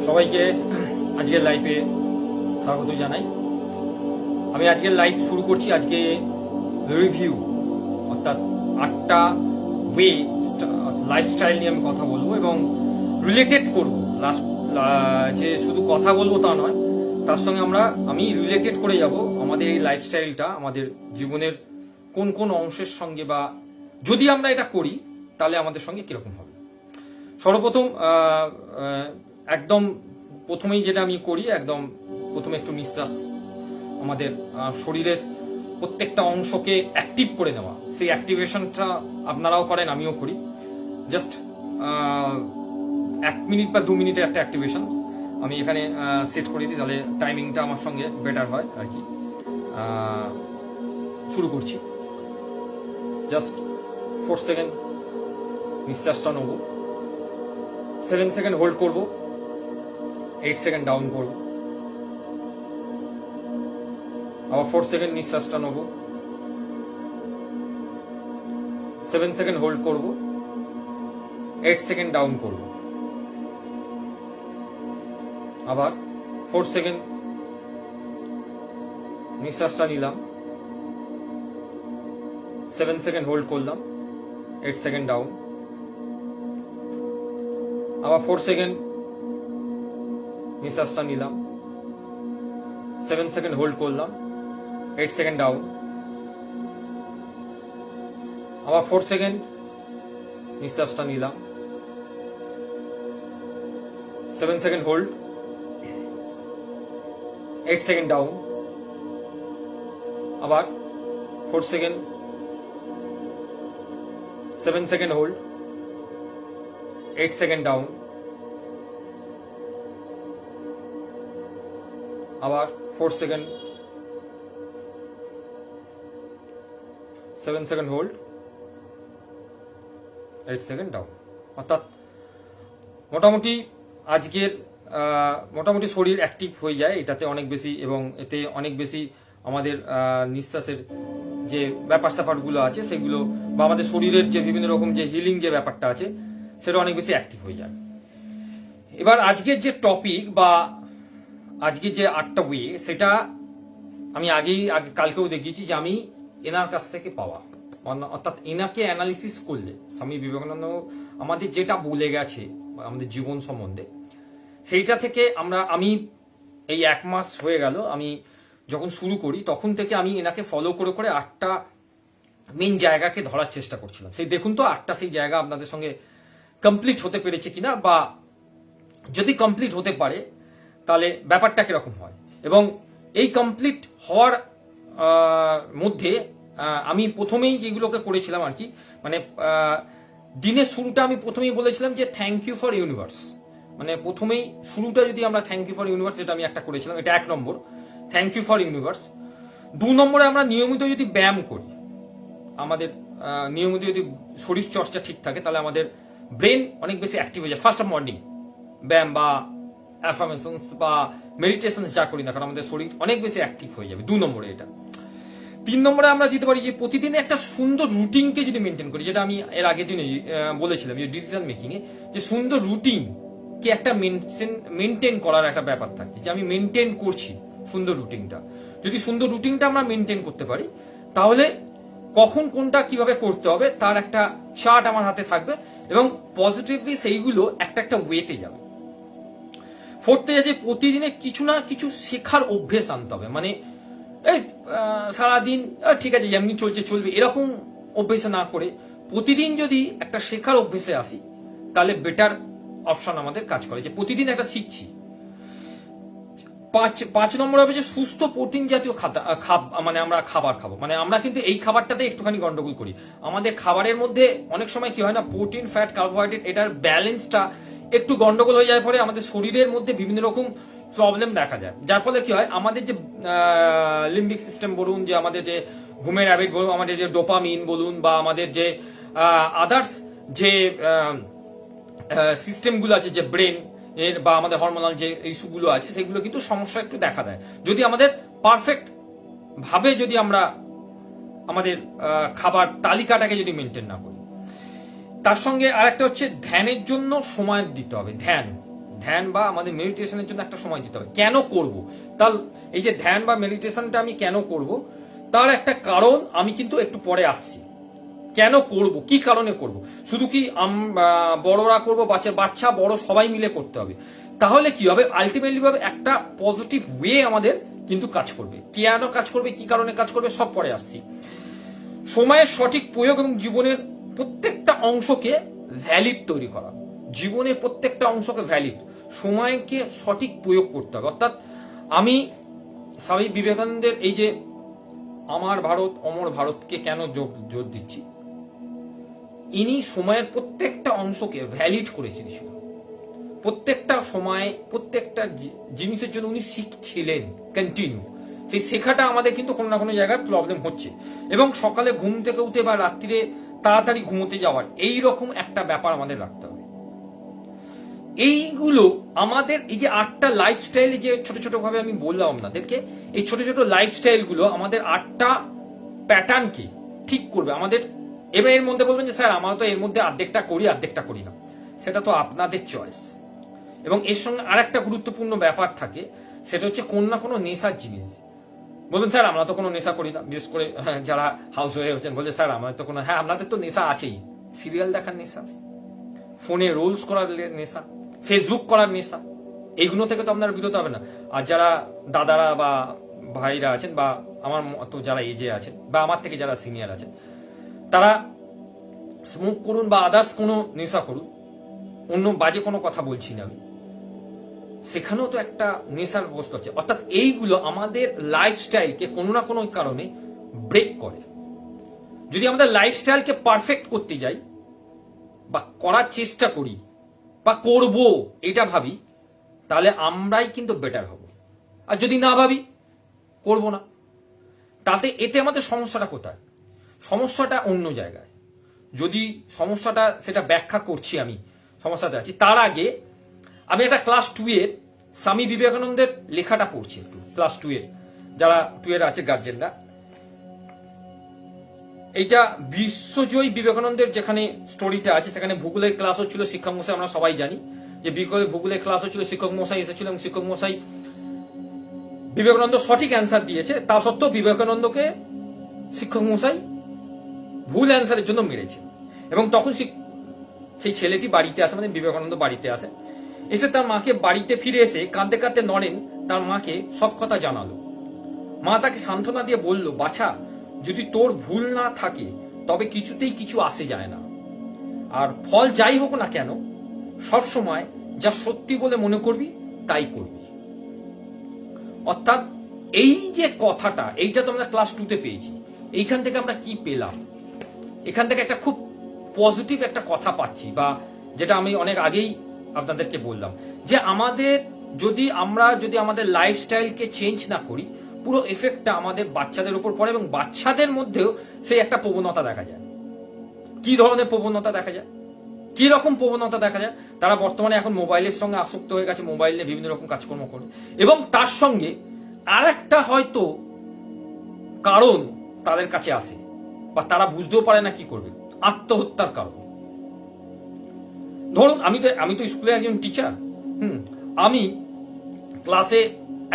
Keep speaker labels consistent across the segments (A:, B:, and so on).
A: সবাইকে আজকের লাইভে স্বাগত জানাই। আমি আজকের লাইভ শুরু করছি। আজকে রিভিউ অর্থাৎ 8টা ওয়ে লাইফস্টাইল নিয়ে আমি কথা বলবো এবং রিলেটেড করবো। যে শুধু কথা বলবো তা নয়, তার সঙ্গে আমি রিলেটেড করে যাব আমাদের এই লাইফস্টাইলটা আমাদের জীবনের কোন কোন অংশের সঙ্গে, বা যদি আমরা এটা করি তাহলে আমাদের সঙ্গে কিরকম হবে। সর্বপ্রথম একদম প্রথমেই যেটা আমি করি, একদম প্রথমে একটু নিঃশ্বাস, আমাদের শরীরের প্রত্যেকটা অংশকে অ্যাক্টিভ করে নেওয়া। সেই অ্যাক্টিভেশনটা আপনারাও করেন, আমিও করি। জাস্ট 1 মিনিট বা 2 মিনিটের একটা অ্যাক্টিভেশন আমি এখানে সেট করে দিই, তাহলে টাইমিংটা আমার সঙ্গে বেটার হয় আর কি। শুরু করছি। জাস্ট 4 সেকেন্ড নিঃশ্বাসটা নেব, 7 সেকেন্ড হোল্ড করব, 8 সেকেন্ড ডাউন করব, আবার 4 সেকেন্ড নিঃশ্বাসটা নেব, 7 সেকেন্ড হোল্ড করব, 8 সেকেন্ড ডাউন করব, আবার 4 সেকেন্ড নিঃশ্বাসটা নিলাম, 7 সেকেন্ড হোল্ড করলাম, 8 সেকেন্ড ডাউন, আবার 4 সেকেন্ড নিঃশ্বাসটা নিলাম, 7 সেকেন্ড হোল্ড করলাম, 8 সেকেন্ড ডাউন, আবার 4 সেকেন্ড নিঃশ্বাসটা নিলাম, 7 সেকেন্ড হোল্ড, 8 সেকেন্ড ডাউন, আবার 4 second, 7 second hold, 8 second down, আবার 4 second, 7 second hold, 8 second down. অর্থাৎ মোটামুটি আজকের মোটামুটি শরীর অ্যাক্টিভ হয়ে যায় এটাতে অনেক বেশি, এবং এতে অনেক বেশি আমাদের নিঃশ্বাসের যে ব্যাপার স্যাপারগুলো আছে সেগুলো, বা আমাদের শরীরের যে বিভিন্ন রকম যে হিলিং যে ব্যাপারটা আছে সেটা অনেক বেশি অ্যাক্টিভ হয়ে যায়। এবার আজকের যে টপিক বা আজকে যে 8টা ওয়ে, সেটা আমি কালকেও দেখিয়েছি যে আমি এনার কাছ থেকে পাওয়া, অর্থাৎ এনাকে অ্যানালিসিস করলে স্বামী বিবেকানন্দ আমাদের যেটা বলে গেছে আমাদের জীবন সম্বন্ধে, সেইটা থেকে আমি এই 1 মাস হয়ে গেল আমি যখন শুরু করি তখন থেকে আমি এনাকে ফলো করে করে 8টা মেন জায়গাকে ধরার চেষ্টা করছিলাম। সেই দেখুন তো 8টা সেই জায়গা আপনাদের সঙ্গে কমপ্লিট হতে পেরেছে কিনা, বা যদি কমপ্লিট হতে পারে তাহলে ব্যাপারটা কিরকম হয়। এবং এই কমপ্লিট হওয়ার মধ্যে আমি প্রথমেই যেগুলোকে করেছিলাম আর কি, মানে দিনের শুরুটা আমি প্রথমেই বলেছিলাম যে থ্যাংক ইউ ফর ইউনিভার্স। মানে প্রথমেই শুরুটা যদি আমরা থ্যাংক ইউ ফর ইউনিভার্স, এটা আমি একটা করেছিলাম, এটা 1 নম্বর, থ্যাংক ইউ ফর ইউনিভার্স। 2 নম্বরে আমরা নিয়মিত যদি ব্যায়াম করি, আমাদের নিয়মিত যদি শরীর চর্চা ঠিক থাকে, তাহলে আমাদের ব্রেন অনেক বেশি অ্যাক্টিভ হয়ে যায়। ফার্স্ট অফ মর্নিং ব্যায়াম বা অ্যাফার্মেশনস বা মেডিটেশনস যা করি না কারণ আমাদের শরীর অনেক বেশি অ্যাক্টিভ হয়ে যাবে। 2 নম্বরে এটা। 3 নম্বরে আমরা দিতে পারি যে প্রতিদিনে একটা সুন্দর রুটিনকে যদি মেনটেন করি, যেটা আমি এর আগের দিনে বলেছিলাম যে ডিসিশন মেকিং এ যে সুন্দর রুটিন কে একটা মেনটেন করার একটা ব্যাপার থাকে, যে আমি মেনটেন করছি সুন্দর রুটিনটা। যদি সুন্দর রুটিনটা আমরা মেনটেন করতে পারি, তাহলে কখন কোনটা কিভাবে করতে হবে তার একটা চার্ট আমার হাতে থাকবে, এবং পজিটিভলি সেইগুলো একটা একটা ওয়েতে যাবে। 4th যে প্রতিদিনে কিছু না কিছু শেখার অভ্যেস আনতে হবে। মানে এই সারাদিন ঠিক আছে যেমনি চলছে চলবে এরকম অভ্যেসে না করে প্রতিদিন যদি একটা শেখার অভ্যেসে আসি, তাহলে বেটার অপশন আমাদের কাজ করে, যে প্রতিদিন একটা শিখছি। 5 নম্বর হবে যে সুস্থ প্রোটিন জাতীয় মানে আমরা খাবার খাবো। মানে আমরা কিন্তু এই খাবারটাতে একটুখানি গন্ডগোল করি। আমাদের খাবারের মধ্যে অনেক সময় কি হয় না, প্রোটিন, ফ্যাট, কার্বোহাইড্রেট, এটার ব্যালেন্সটা একটু গন্ডগোল হয়ে যায়, পরে আমাদের শরীরের মধ্যে বিভিন্ন রকম প্রবলেম দেখা যায়। যার ফলে কি হয়, আমাদের যে লিম্বিক সিস্টেম বলুন, যে আমাদের যে ঘুমের হ্যাবিট বলুন, আমাদের যে ডোপামিন বলুন, বা আমাদের যে আদার্স যে সিস্টেমগুলো আছে, যে ব্রেন এর বা আমাদের হরমোনাল যে ইস্যুগুলো আছে, সেগুলো কিন্তু সমস্যা একটু দেখা দেয় যদি আমাদের পারফেক্ট ভাবে যদি আমরা আমাদের খাবার তালিকাটাকে যদি মেনটেন না করি। তার সঙ্গে আর একটা হচ্ছে ধ্যানের জন্য সময় দিতে হবে। ধ্যান বা আমাদের মেডিটেশনের জন্য একটা সময় দিতে হবে। কেন করব? তার এই যে ধ্যান বা মেডিটেশনটা আমি কেন করব, তার একটা কারণ আমি কিন্তু একটু পরে আসছি। কেন করব, কি কারণে করব? শুধু কি বড়রা করব, বাচ্চা বড় সবাই মিলে করতে হবে? তাহলে কি হবে? আলটিমেটলি ভাবে একটা পজিটিভ ওয়ে আমাদের কিন্তু কাজ করবে। কেন কাজ করবে, কি কারণে কাজ করবে, সব পরে আসছি। সময়ের সঠিক প্রয়োগ এবং জীবনের প্রত্যেকটা অংশকে ভ্যালিড তৈরি করা। জীবনের প্রত্যেকটা অংশকে ভ্যালিড, সময়কে সঠিক প্রয়োগ করতে হবে। অর্থাৎ আমি স্বামী বিবেকানন্দের এই যে আমার ভারত অমর ভারতকে কেন জোর দিচ্ছি, ইনি সময়ের প্রত্যেকটা অংশকে ভ্যালিড করেছেন। প্রত্যেকটা সময় প্রত্যেকটা জিনিসের জন্য উনি শিখছিলেন কন্টিনিউ। সেই শেখাটা আমাদের কিন্তু কোনো না কোনো জায়গায় প্রবলেম হচ্ছে। এবং সকালে ঘুম থেকে উঠে বা রাত্রিরে তাড়াতাড়ি ঘুমোতে যাওয়ার এই রকম একটা ব্যাপার আমাদের রাখতে হবে। এইগুলো আমাদের এই যে 8টা লাইফস্টাইলে যে ছোট ছোট ভাবে আমি বললাম আপনাদেরকে, এই ছোট ছোট লাইফস্টাইল গুলো আমাদের 8টা প্যাটার্নকে ঠিক করবে আমাদের। এবার এর মধ্যে বলবেন যে স্যার আমরা তো এর মধ্যে অর্ধেকটা করি অর্ধেকটা করি না, সেটা তো আপনাদের চয়েস। এবং এর সঙ্গে আর একটা গুরুত্বপূর্ণ ব্যাপার থাকে, সেটা হচ্ছে কোন না কোনো নেশার জিনিস। বলবেন স্যার আমরা তো কোনো নেশা করি না, বিশেষ করে যারা হাউস ওয়াইফ হচ্ছেন বলছে স্যার আমাদের তো কোনো, হ্যাঁ আপনাদের তো নেশা আছেই। সিরিয়াল দেখার নেশা, ফোনে রোলস করার নেশা, ফেসবুক করার নেশা, এইগুলো থেকে তো আপনারা বিরত হবে না। আর যারা দাদারা বা ভাইরা আছেন বা আমার মতো যারা এজে আছেন বা আমার থেকে যারা সিনিয়র আছেন, তারা স্মোক করুন বা আদার্স কোনো নেশা করুন, অন্য বাজে কোনো কথা বলছি না আমি, সেখানেও তো একটা নেশার বস্তু আছে। অর্থাৎ এইগুলো আমাদের লাইফস্টাইলকে কোনো না কোনো কারণে ব্রেক করে। যদি আমাদের লাইফস্টাইলকে পারফেক্ট করতে যাই বা করার চেষ্টা করি বা করব এটা ভাবি, তাহলে আমরাই কিন্তু বেটার হব। আর যদি না ভাবি, করব না, তাতে এতে আমাদের সমস্যাটা কোথায়? সমস্যাটা অন্য জায়গায়। যদি সমস্যাটা সেটা ব্যাখ্যা করছি, আমি সমস্যাতে আছি। তার আগে আমি একটা ক্লাস 2 এর স্বামী বিবেকানন্দের লেখাটা পড়ছি একটু। ক্লাস 2 এর যারা 2 এর আছে গার্জেনরা, এইটা বিশ্বজয়ী বিবেকানন্দের যেখানে স্টোরিটা আছে, সেখানে ভূগোলের ক্লাস হচ্ছিল, শিক্ষক মশাই আমরা সবাই জানি যে ভূগোলের ক্লাস হচ্ছিল, শিক্ষক মশাই এসেছিল এবং শিক্ষক মশাই বিবেকানন্দ সঠিক অ্যান্সার দিয়েছে, তা সত্ত্বেও বিবেকানন্দকে শিক্ষক মশাই ভুল অ্যান্সারের জন্য মেরেছে। এবং তখন সেই ছেলেটি বাড়িতে আসে, মানে বিবেকানন্দ বাড়িতে আসে, এসে তার মাকে বাড়িতে ফিরে এসে কাঁদতে কাঁদতে নরেন তার মাকে সব কথা জানালো। মা তাকে সান্ত্বনা দিয়ে বলল, বাছা যদি তোর ভুল না থাকে তবে কিছুতেই কিছু আসে যায় না, আর ফল যাই হোক না কেন সব সময় যা সত্যি বলে মনে করবি তাই করবি। অর্থাৎ এই যে কথাটা, এইটা তো আমরা ক্লাস 2 তে পেয়েছি। এইখান থেকে আমরা কি পেলাম? এখান থেকে একটা খুব পজিটিভ একটা কথা পাচ্ছি, বা যেটা আমি অনেক আগেই আপনাদেরকে বললাম, যে আমরা যদি আমাদের লাইফস্টাইলকে চেঞ্জ না করি, পুরো এফেক্টটা আমাদের বাচ্চাদের উপর পড়ে। এবং বাচ্চাদের মধ্যেও সেই একটা প্রবণতা দেখা যায়। কি ধরনের প্রবণতা দেখা যায়? কি রকম প্রবণতা দেখা যায়? তারা বর্তমানে এখন মোবাইলের সঙ্গে আসক্ত হয়ে গেছে, মোবাইল নিয়ে বিভিন্ন রকম কাজকর্ম করে। এবং তার সঙ্গে আর একটা হয়তো কারণ তাদের কাছে আসে, বা তারা বুঝতেও পারে না কি করবে, আত্মহত্যার কারণ। ধরুন আমি তো স্কুলে একজন টিচার, আমি ক্লাসে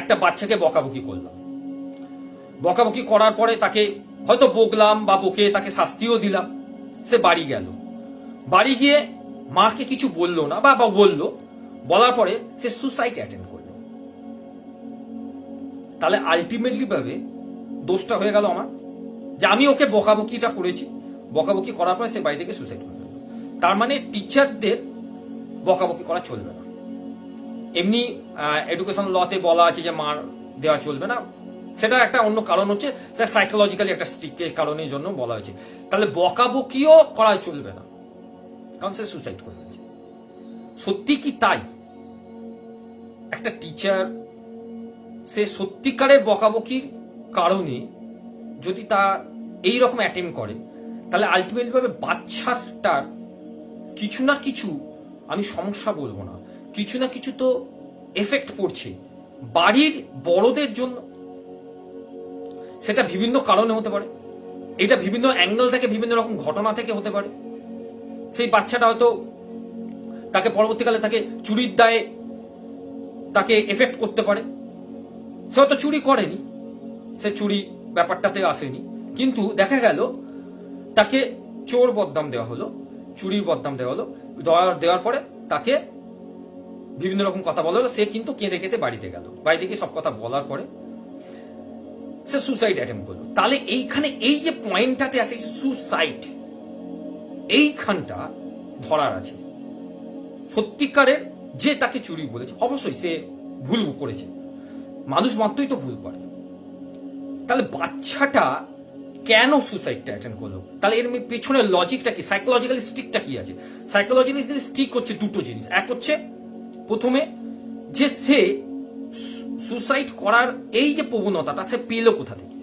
A: একটা বাচ্চাকে বকাবকি করলাম। বকাবকি করার পরে তাকে হয়তো বকলাম বা বকে তাকে শাস্তিও দিলাম। সে বাড়ি গেল, বাড়ি গিয়ে মাকে কিছু বললো না, বা বললো, বলার পরে সে সুসাইড অ্যাটেম্প করলো। তাহলে আলটিমেটলি ভাবে দোষটা হয়ে গেল আমার, যে আমি ওকে বকাবকিটা করেছি, বকাবকি করার পরে সে বাড়ি থেকে সুসাইড করে ফেললো। তার মানে টিচারদের বকাবকি করা চলবে না। এমনি এডুকেশন লতে বলা আছে যে মার দেওয়া চলবে না, সেটা একটা অন্য কারণ হচ্ছে, সেটা সাইকোলজিক্যালি একটা স্ট্রিকের কারণের জন্য বলা হয়েছে। তাহলে বকাবকিও করা চলবে না, কারণ সে সুসাইড করে ফেলেছে। সত্যি কি তাই? একটা টিচার সে সত্যিকারের বকাবকির কারণে যদি তার এইরকম অ্যাটেম্প করে, তাহলে আলটিমেটলি ভাবে বাচ্চাটার কিছু না কিছু, আমি সমস্যা বলবো না, কিছু না কিছু তো এফেক্ট পড়ছে বাড়ির বড়দের জন্য। সেটা বিভিন্ন কারণে হতে পারে, এটা বিভিন্ন অ্যাঙ্গেল থেকে, বিভিন্ন রকম ঘটনা থেকে হতে পারে। সেই বাচ্চাটা হয়তো তাকে পরবর্তীকালে তাকে চুরির দায়ে তাকে এফেক্ট করতে পারে। সে হয়তো চুরি করেনি, সে চুরি ব্যাপারটাতে আসেনি, কিন্তু দেখা গেল তাকে চোর বদনাম দেওয়া হলো, চুরির বদনাম দেওয়া হলো, দেওয়ার পরে তাকে বিভিন্ন রকম কথা বলা হলো, সে কিন্তু কেঁদে কেঁদে বাড়িতে গেল, বাড়িতে গিয়ে সব কথা বলার পরে সে সুসাইড অ্যাটেম্প করলো। তাহলে এইখানে এই যে পয়েন্টটাতে আছে সুসাইড, এইখানটা ধরার আছে। সত্যিকারের যে তাকে চুরি বলেছে, অবশ্যই সে ভুল করেছে, মানুষ মাত্রই তো ভুল করে। তাহলে বাচ্চাটা কেন সুসাইডটা অ্যাটেন্ড করলো? তাহলে এর পেছনে লজিকটা কি, সাইকোলজিক্যালি স্টিকটা কি আছে? সাইকোলজিক্যালি স্টিক হচ্ছে দুটো জিনিস। এক হচ্ছে প্রথমে যে সে সুসাইড করার এই যে প্রবণতাটা সে পেল কোথা থেকে,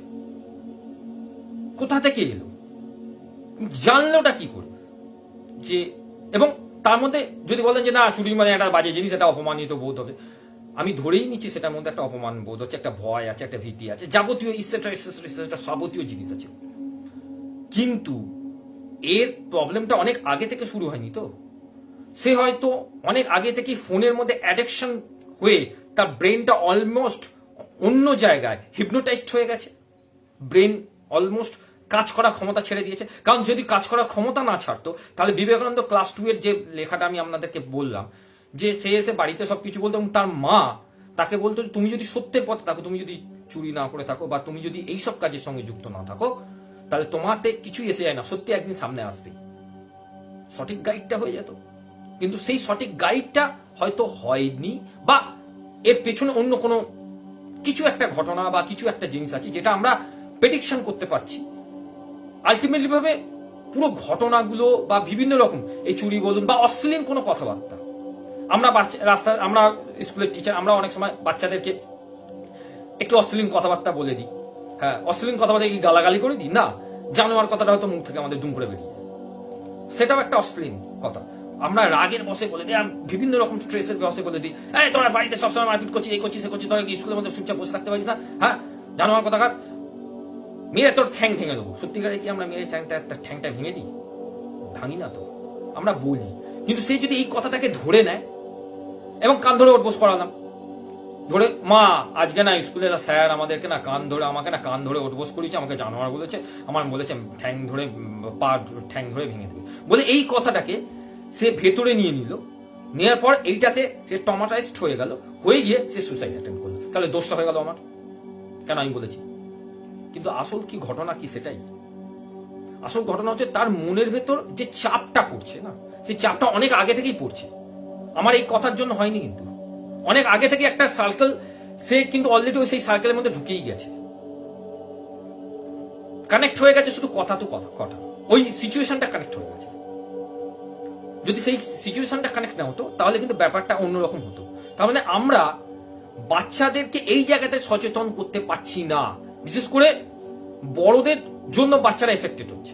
A: কোথা থেকে এলো, জানলোটা কি করে? যে এবং তার মধ্যে যদি বলেন যে না চুরি মানে একটা বাজে জিনিস, এটা অপমানিত বোধ হবে, আমি ধরেই নিচ্ছি সেটার মধ্যে একটা অপমান বোধ হচ্ছে, একটা ভয় আছে, একটা ভীতি আছে, যাবতীয় ইসেট্রা যাবতীয় জিনিস আছে। কিন্তু এর প্রবলেমটা অনেক আগে থেকে শুরু হয়নি তো? সে হয়তো অনেক আগে থেকে ফোনের মধ্যে অ্যাডিকশন হয়ে তার ব্রেনটা অলমোস্ট অন্য জায়গায় হিপনোটাইজড হয়ে গেছে, ব্রেন অলমোস্ট কাজ করার ক্ষমতা ছেড়ে দিয়েছে। কারণ যদি কাজ করার ক্ষমতা না ছাড়তো, তাহলে বিবেকানন্দ ক্লাস 2 এর যে লেখাটা আমি আপনাদেরকে বললাম, যে সে এসে বাড়িতে সবকিছু বলতো এবং তার মা তাকে বলতো তুমি যদি সত্যের পথে থাকো, তুমি যদি চুরি না করে থাকো, বা তুমি যদি এইসব কাজের সঙ্গে যুক্ত না থাকো, তাহলে তোমাতে কিছুই এসে যায় না, সত্যি একদিন সামনে আসবে। সঠিক গাইডটা হয়ে যেত, কিন্তু সেই সঠিক গাইডটা হয়তো হয়নি, বা এর পেছনে অন্য কোনো কিছু একটা ঘটনা বা কিছু একটা জিনিস আছে যেটা আমরা প্রেডিকশন করতে পারছি। আলটিমেটলি ভাবে পুরো ঘটনাগুলো বা বিভিন্ন রকম এই চুরি বলুন বা অশ্লীল কোনো কথাবার্তা, আমরা রাস্তায়, আমরা স্কুলের টিচার, আমরা অনেক সময় বাচ্চাদেরকে একটু অশ্লীল কথাবার্তা বলে দিই। হ্যাঁ, অশ্লীল কথাবার্তা কি গালাগালি করে দিই না, জানোয়ার কথাটা হয়তো মুখ থেকে আমাদের দুম করে বেরিয়ে যায়, সেটাও একটা অশ্লীল কথা। আমরা রাগের বসে বলে দিই, বিভিন্ন রকম স্ট্রেসের বসে বলে দিই, এই তোরা বাড়িতে সবসময় মারপিট করছিস, এই করছিস, সে করছিস, তোরা কি স্কুলের মধ্যে চুপচাপ বসে থাকতে পারিস না? হ্যাঁ, জানোয়ার কথাকার, মেরে তোর ঠ্যাং ভেঙে দেবো। সত্যিকারে কি আমরা মেরে ঠ্যাংটা ভেঙে দিই? ভাঙি না তো, আমরা বলি। কিন্তু সে যদি এই কথাটাকে ধরে নেয় এবং কান ধরে ওর বস করালাম, ধরে মা আজকে না স্কুলে স্যার আমাদেরকে না কান ধরে, আমাকে না কান ধরে ওঠবোস করিয়েছে, আমাকে জানোয়ার বলেছে, আমার বলেছে ঠ্যাং ধরে পা ঠ্যাং ধরে ভেঙে দেবে বলে, এই কথাটাকে সে ভেতরে নিয়ে নিল, নেওয়ার পর এইটাতে সে ট্রমাটাইজড হয়ে গেল, হয়ে গিয়ে সে সুসাইড অ্যাটেম্প করলো। তাহলে দোষটা হয়ে গেল আমার, কেন আমি বলেছি। কিন্তু আসল কি ঘটনা কি সেটাই, আসল ঘটনা হচ্ছে তার মনের ভেতর যে চাপটা পড়ছে না, সেই চাপটা অনেক আগে থেকেই পড়ছে। আমার এই কথার জন্য হয়নি, কিন্তু অনেক আগে থেকে একটা সার্কেল, সে কিন্তু অলরেডি সেই সার্কেলের মধ্যে ঢুকেই গেছে, কানেক্ট হয়ে গেছে। শুধু কথা তো কথা, ওই সিচুয়েশনটা কানেক্ট হয়ে গেছে। যদি সেই সিচুয়েশনটা কানেক্ট না হতো, তাহলে কিন্তু ব্যাপারটা অন্যরকম হতো। তার মানে আমরা বাচ্চাদেরকে এই জায়গাতে সচেতন করতে পারছি না, বিশেষ করে বড়দের জন্য বাচ্চারা এফেক্টেড হচ্ছে।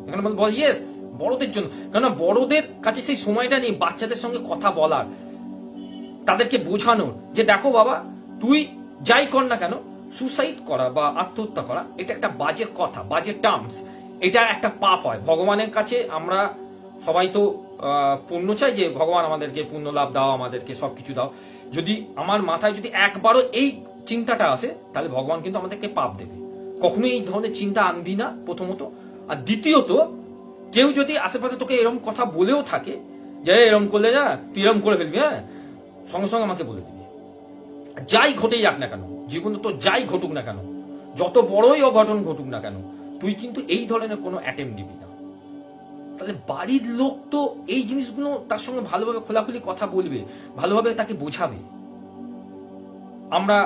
A: এখানে বল ইয়েস, বড়দের জন্য, কেননা বড়দের কাছে সেই সময়টা নেই বাচ্চাদের সঙ্গে কথা বলার, তাদেরকে বোঝানোর যে দেখো বাবা, তুই যাই কর না কেন, সুসাইড করা বা আত্মহত্যা করা এটা একটা বাজে কথা, বাজে টার্মস, এটা একটা পাপ হয় ভগবানের কাছে। আমরা সবাই তো পুণ্য চাই, যে ভগবান আমাদেরকে পুণ্য লাভ দাও, আমাদেরকে সবকিছু দাও। যদি আমার মাথায় যদি একবারও এই চিন্তাটা আসে, তাহলে ভগবান কিন্তু আমাদেরকে পাপ দেবে। কখনোই এই ধরনের চিন্তা আনবি না, প্রথমত। আর দ্বিতীয়ত, কেউ যদি আশেপাশে তোকে এরকম কথা বলেও থাকে যে এরকম করলে না তুই এরকম করে ফেলবি, হ্যাঁ, সঙ্গে সঙ্গে আমাকে বলে দিবি। যাই ঘটেই যাক না কেন, জীবনে তো যাই ঘটুক না কেন, যত বড়ই অঘটন ঘটুক না কেন, তুই কিন্তু এই ধরনের কোনো অ্যাটেম্প নিবি না। তাহলে বাড়ির লোক তো এই জিনিসগুলো তার সঙ্গে ভালোভাবে খোলাখুলি কথা বলবে, ভালোভাবে তাকে বোঝাবে। আমরা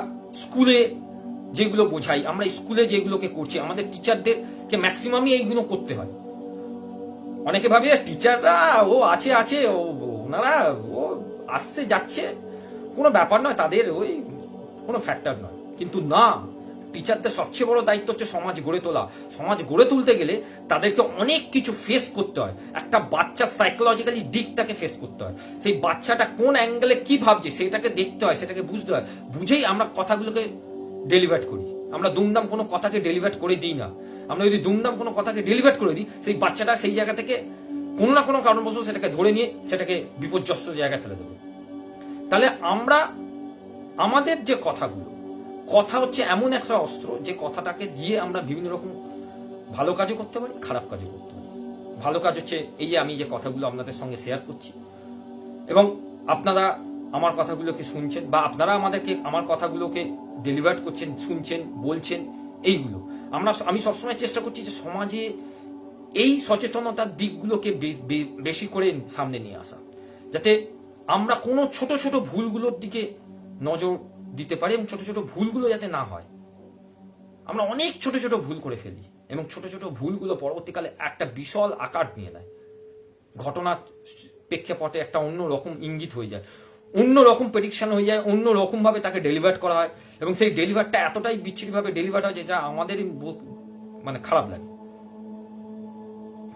A: স্কুলে যেগুলো বোঝাই, আমরা স্কুলে যেগুলোকে করছি, আমাদের টিচারদেরকে ম্যাক্সিমামই এইগুলো করতে হয়। অনেকে ভাবে টিচাররা ও আছে ওনারা ও আসছে যাচ্ছে, কোনো ব্যাপার নয়, তাদের ওই কোনো ফ্যাক্টর নয়। কিন্তু না, টিচারদের সবচেয়ে বড় দায়িত্ব হচ্ছে সমাজ গড়ে তোলা। সমাজ গড়ে তুলতে গেলে তাদেরকে অনেক কিছু ফেস করতে হয়। একটা বাচ্চার সাইকোলজিক্যালি দিকটাকে ফেস করতে হয়, সেই বাচ্চাটা কোন অ্যাঙ্গেলে কি ভাবছে সেটাকে দেখতে হয়, সেটাকে বুঝতে হয়। বুঝেই আমরা কথাগুলোকে ডেলিভার করি। আমরা দুমদাম কোনো কথাকে ডেলিভার করে দিই না। আমরা যদি দুমদাম কোনো কথাকে ডেলিভার করে দিই, সেই বাচ্চাটা সেই জায়গা থেকে কোনো না কোনো কারণবশত সেটাকে ধরে নিয়ে সেটাকে বিপর্যস্ত জায়গায় ফেলে দেবে। তাহলে আমরা আমাদের যে কথাগুলো, কথা হচ্ছে এমন একটা অস্ত্র যে কথাটাকে দিয়ে আমরা বিভিন্ন রকম ভালো কাজও করতে পারি, খারাপ কাজও করতে পারি। ভালো কাজ হচ্ছে এই যে আমি যে কথাগুলো আপনাদের সঙ্গে শেয়ার করছি এবং আপনারা আমার কথাগুলোকে শুনছেন বা আপনারা আমাদেরকে আমার কথাগুলোকে ডেলিভার করছেন, শুনছেন, বলছেন, এইগুলো আমি সবসময় চেষ্টা করছি যে সমাজে এই সচেতনতার দিকগুলোকে বেশি করে সামনে নিয়ে আসা, যাতে আমরা কোনো ছোট ছোট ভুলগুলোর দিকে নজর দিতে পারি এবং ছোট ছোট ভুলগুলো যাতে না হয়। আমরা অনেক ছোট ছোট ভুল করে ফেলি এবং ছোট ছোট ভুলগুলো পরবর্তীকালে একটা বিশাল আকার নিয়ে নেয়, ঘটনার প্রেক্ষাপটে একটা অন্য রকম ইঙ্গিত হয়ে যায়, অন্য রকম প্রেডিকশন হয়ে যায়, অন্য রকম ভাবে তাকে ডেলিভার করা হয় এবং সেই ডেলিভারটা এতটাই বিচ্ছিরিভাবে ডেলিভার হয় যেটা আমাদেরই মানে খারাপ লাগে।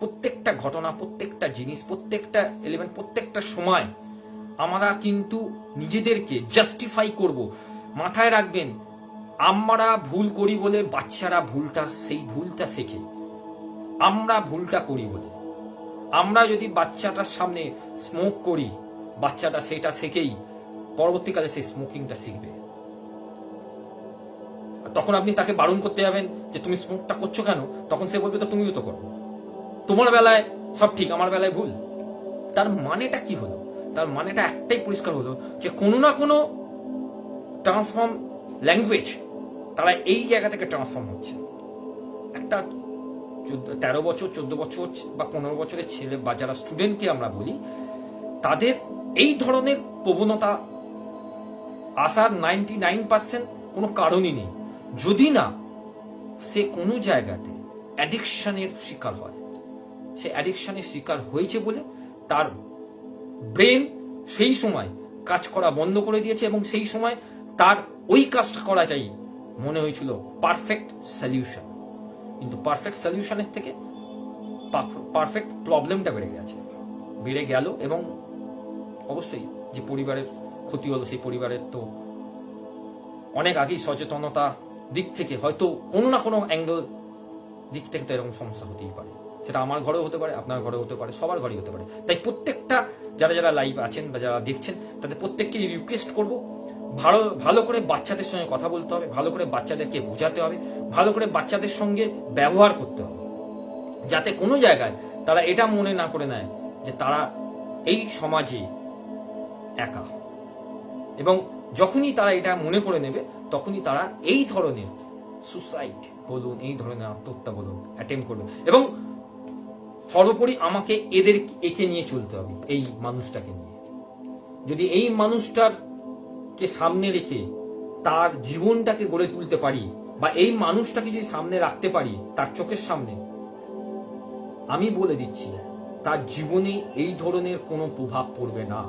A: প্রত্যেকটা ঘটনা, প্রত্যেকটা জিনিস, প্রত্যেকটা এলিমেন্ট, প্রত্যেকটা সময় আমরা কিন্তু নিজেদেরকে জাস্টিফাই করব। মাথায় রাখবেন, আমরা ভুল করি বলে বাচ্চারা সেই ভুলটা শেখে। আমরা ভুলটা করি বলে, আমরা যদি বাচ্চাটার সামনে স্মোক করি, বাচ্চাটা সেটা থেকেই পরবর্তীকালে সেই স্মোকিংটা শিখবে। তখন আপনি তাকে বারণ করতে যাবেন যে তুমি স্মোকটা করছো কেন, তখন সে বলবে তো তুমিও তো করো, তোমার বেলায় সব ঠিক, আমার বেলায় ভুল। তার মানেটা কি হলো? তার মানেটা একটাই পরিষ্কার হলো যে কোনো না কোনো ট্রান্সফর্ম ল্যাঙ্গুয়েজ তারা এই জায়গা থেকে ট্রান্সফর্ম হচ্ছে। একটা 13 বছর, 14 বছর বা 15 বছরের ছেলে বা যারা স্টুডেন্টকে আমরা বলি, তাদের এই ধরনের প্রবণতা আসার 99% কোনো কারণই নেই, যদি না সে কোনো জায়গাতে অ্যাডিকশনের শিকার হয়। সে অ্যাডিকশনের শিকার হয়েছে বলে তার ব্রেন সেই সময় কাজ করা বন্ধ করে দিয়েছে এবং সেই সময় তার ওই কাজটা করাটাই মনে হয়েছিল পারফেক্ট সলিউশন। কিন্তু পারফেক্ট সলিউশনের থেকে পারফেক্ট প্রবলেমটা বেড়ে গেল এবং অবশ্যই যে পরিবারের ক্ষতি হলো, সেই পরিবারের তো অনেক আগেই সচেতনতা দিক থেকে হয়তো কোনো না কোনো অ্যাঙ্গেল দিক থেকে তো এরকম সমস্যা হতেই পারে। সেটা আমার ঘরেও হতে পারে, আপনার ঘরেও হতে পারে, সবার ঘরেই হতে পারে। তাই প্রত্যেকটা যারা লাইভ আছেন বা যারা দেখছেন তাদের প্রত্যেককে রিকোয়েস্ট করবো, ভালো করে বাচ্চাদের সঙ্গে কথা বলতে হবে, ভালো করে বাচ্চাদেরকে বোঝাতে হবে, ভালো করে বাচ্চাদের সঙ্গে ব্যবহার করতে হবে, যাতে কোনো জায়গায় তারা এটা মনে না করে নেয় যে তারা এই সমাজে একা। এবং যখনই তারা এটা মনে করে নেবে তখনই তারা এই ধরনের সুসাইড বলুন, এই ধরনের আত্মহত্যা বলুন অ্যাটেম্প করবে। এবং সর্বোপরি আমাকে একে নিয়ে চলতে হবে, এই মানুষটাকে নিয়ে। যদি এই মানুষটাকে সামনে রেখে তার জীবনটাকে গড়ে তুলতে পারি বা এই মানুষটাকে যদি সামনে রাখতে পারি তার চোখের সামনে, আমি বলে দিচ্ছি তার জীবনে এই ধরনের কোনো প্রভাব পড়বে না,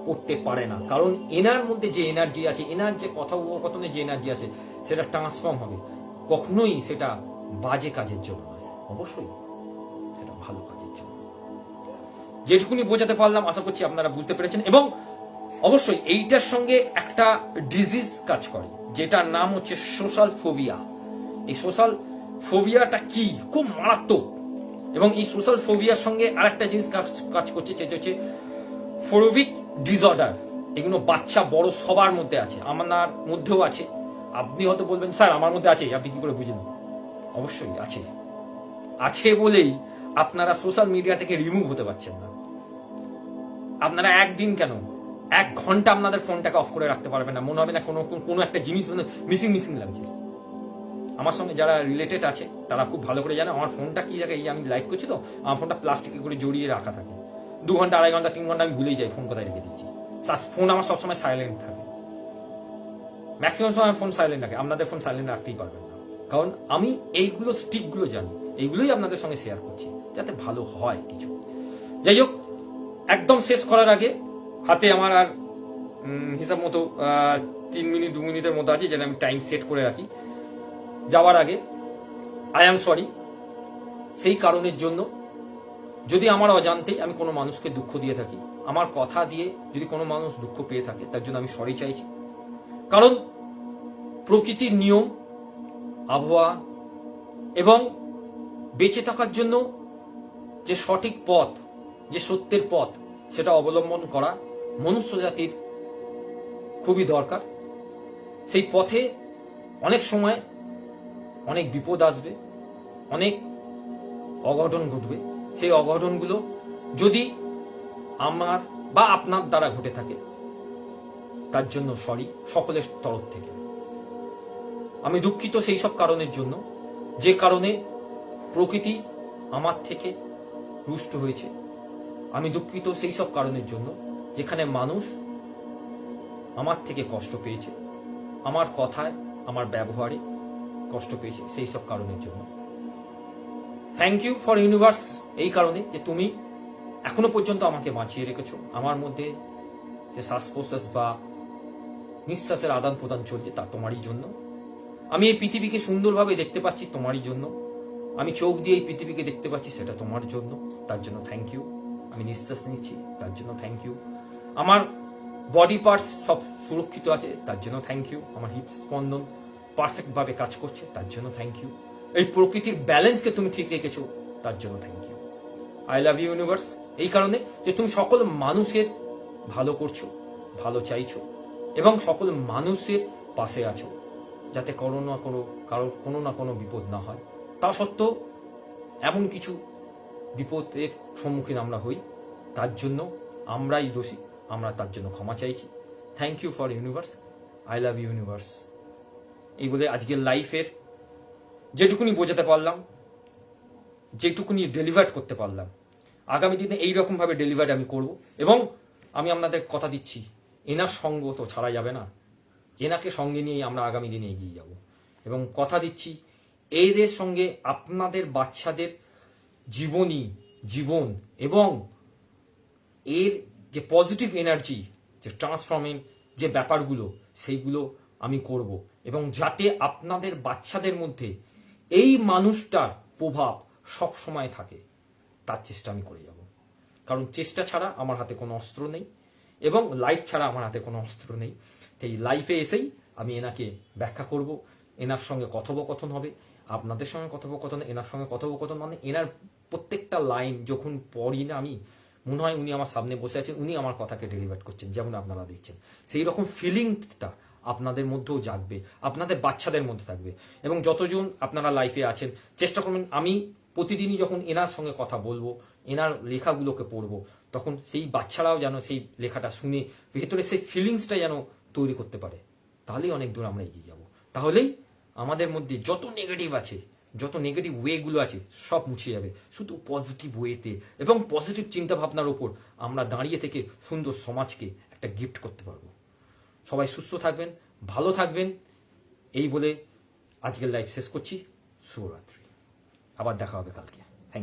A: পড়তে পারে না। কারণ এনার মধ্যে যে এনার্জি আছে, এনার যে কথোপকথনে যে এনার্জি আছে, সেটা ট্রান্সফর্ম হবে। কখনোই সেটা বাজে কাজের জন্য নয়, অবশ্যই সেটা ভালো কাজের জন্য। যেটুকুনি বোঝাতে পারলাম আশা করছি আপনারা বুঝতে পেরেছেন। এবং অবশ্যই এইটার সঙ্গে একটা ডিজিজ কাজ করে, যেটার নাম হচ্ছে সোশ্যাল ফোবিয়া। এই সোশ্যাল ফোবিয়াটা কি, খুব মারাত্মক। এবং এই সোশ্যাল ফোবিয়ার সঙ্গে আরেকটা জিনিস কাজ করছে, সেটা হচ্ছে ফোবিক ডিসঅর্ডার। এগুলো বাচ্চা বড় সবার মধ্যে আছে, আমার মধ্যেও আছে। আপনি হয়তো বলবেন স্যার আমার মধ্যে আছে, আপনি কি করে বুঝলেন? অবশ্যই আছে বলেই আপনারা সোশ্যাল মিডিয়া থেকে রিমুভ হতে পারছেন না। আপনারা একদিন কেন 1 ঘন্টা আপনাদের ফোনটাকে অফ করে রাখতে পারবেন না, মনে হবে না কোনো একটা জিনিস মিসিং লাগছে। আমার সঙ্গে যারা রিলেটেড আছে তারা খুব ভালো করে জানে আমার ফোনটা কি জায়গায়, এই আমি লাইভ করছি তো আমার ফোনটা প্লাস্টিকে করে জড়িয়ে রাখা থাকে। 2 ঘন্টা, 2.5 ঘন্টা, 3 ঘন্টা আমি ভুলেই যাই ফোন কোথায় রেখে দিচ্ছি। ফোন আমার সবসময় সাইলেন্ট থাকে, ম্যাক্সিমাম সময় ফোন সাইলেন্ট থাকে। আপনাদের ফোন সাইলেন্ট রাখতেই পারবেন না, কারণ আমি এইগুলো স্টিকগুলো জানি, এইগুলোই আপনাদের সঙ্গে শেয়ার করছি যাতে ভালো হয় কিছু। যাই হোক, একদম শেষ করার আগে হাতে আমার আর হিসাব মতো 3 মিনিট 2 মিনিটের মতো আছে, যেটা আমি টাইম সেট করে রাখি। যাওয়ার আগে আই এম সরি সেই কারণের জন্য, যদি আমার অজান্তেই আমি কোনো মানুষকে দুঃখ দিয়ে থাকি, আমার কথা দিয়ে যদি কোনো মানুষ দুঃখ পেয়ে থাকে, তার জন্য আমি সরি চাইছি। কারণ প্রকৃতির নিয়ম, আবহাওয়া এবং বেঁচে থাকার জন্য যে সঠিক পথ, যে সত্যের পথ সেটা অবলম্বন করা মনুষ্য জাতির খুবই দরকার। সেই পথে অনেক সময় অনেক বিপদ আসবে, অনেক অঘটন ঘটবে। সেই অঘটনগুলো যদি আমার বা আপনার দ্বারা ঘটে থাকে তার জন্য সরি সকলের তরফ থেকে। আমি দুঃখিত সেই সব কারণের জন্য যে কারণে প্রকৃতি আমার থেকে রুষ্ট হয়েছে। আমি দুঃখিত সেই সব কারণের জন্য যেখানে মানুষ আমার থেকে কষ্ট পেয়েছে, আমার কথায় আমার ব্যবহারে কষ্ট পেয়েছে, সেই সব কারণের জন্য। থ্যাংক ইউ ফর ইউনিভার্স, এই কারণে যে তুমি এখনো পর্যন্ত আমাকে বাঁচিয়ে রেখেছো। আমার মধ্যে যে শ্বাস প্রশ্বাস বা নিঃশ্বাসের আদান প্রদান চলছে তা তোমারই জন্য। আমি এই পৃথিবীকে সুন্দরভাবে দেখতে পাচ্ছি তোমারই জন্য। আমি চোখ দিয়ে এই পৃথিবীকে দেখতে পাচ্ছি সেটা তোমার জন্য, তার জন্য থ্যাংক ইউ। আমি নিঃশ্বাস নিচ্ছি তার জন্য থ্যাংক ইউ। আমার বডি পার্টস সব সুরক্ষিত আছে তার জন্য থ্যাংক ইউ। আমার হৃদ স্পন্দন পারফেক্টভাবে কাজ করছে তার জন্য থ্যাংক ইউ। এই প্রকৃতির ব্যালেন্সকে তুমি ঠিক রেখেছো তার জন্য thank you. I love you universe, এই কারণে যে তুমি সকল মানুষের ভালো করছো, ভালো চাইছো এবং সকল মানুষের পাশে আছো যাতে কারো না কোনো বিপদ না হয়। তা সত্ত্বেও এমন কিছু বিপদের সম্মুখীন আমরা হই, তার জন্য আমরাই দোষী, আমরা তার জন্য ক্ষমা চাইছি। Thank you for universe, I love you universe. এই বলে আজকের লাইফের যেটুকুনি বোঝাতে পারলাম, যেটুকুনি ডেলিভার করতে পারলাম, আগামী দিনে এইরকমভাবে ডেলিভারি আমি করব। এবং আমি আপনাদের কথা দিচ্ছি, এনার সঙ্গ তো ছাড়া যাবে না, এনাকে সঙ্গে নিয়েই আমরা আগামী দিনে এগিয়ে যাব। এবং কথা দিচ্ছি, এদের সঙ্গে আপনাদের বাচ্চাদের জীবন এবং এর যে পজিটিভ এনার্জি, যে ট্রান্সফর্মিং যে ব্যাপারগুলো, সেইগুলো আমি করব। এবং যাতে আপনাদের বাচ্চাদের মধ্যে এই মানুষটার প্রভাব সব সময় থাকে তার চেষ্টা আমি করে যাব। কারণ চেষ্টা ছাড়া আমার হাতে কোনো অস্ত্র নেই এবং লাইফ ছাড়া আমার হাতে কোনো অস্ত্র নেই। তাই লাইফে এসেই আমি এনাকে ব্যাখ্যা করব, এনার সঙ্গে কথোপকথন হবে, আপনাদের সঙ্গে কথোপকথন, এনার সঙ্গে কথোপকথন, মানে এনার প্রত্যেকটা লাইন যখন পড়ি না আমি, মনে হয় উনি আমার সামনে বসে আছেন, উনি আমার কথাকে ডেলিভার করছেন, যেমন আপনারা দেখছেন। সেই রকম ফিলিংসটা আপনাদের মধ্যেও জাগবে, আপনাদের বাচ্চাদের মধ্যে থাকবে। এবং যতজন আপনারা লাইফে আছেন চেষ্টা করবেন, আমি প্রতিদিনই যখন এনার সঙ্গে কথা বলবো, এনার লেখাগুলোকে পড়বো, তখন সেই বাচ্চারাও যেন সেই লেখাটা শুনে ভেতরে সেই ফিলিংসটা যেন তৈরি করতে পারে। তাহলেই অনেক দূর আমরা এগিয়ে যাব। তাহলেই আমাদের মধ্যে যত নেগেটিভ আছে, যত নেগেটিভ ওয়েগুলো আছে সব মুছে যাবে, শুধু পজিটিভ ওয়েতে এবং পজিটিভ চিন্তা ভাবনার উপর আমরা দাঁড়িয়ে থেকে সুন্দর সমাজকে একটা গিফট করতে পারবো। সবাই সুস্থ থাকবেন, ভালো থাকবেন, এই বলে আজকের লাইভ শেষ করছি। শুভরাত্রি, আবার দেখা হবে কালকে।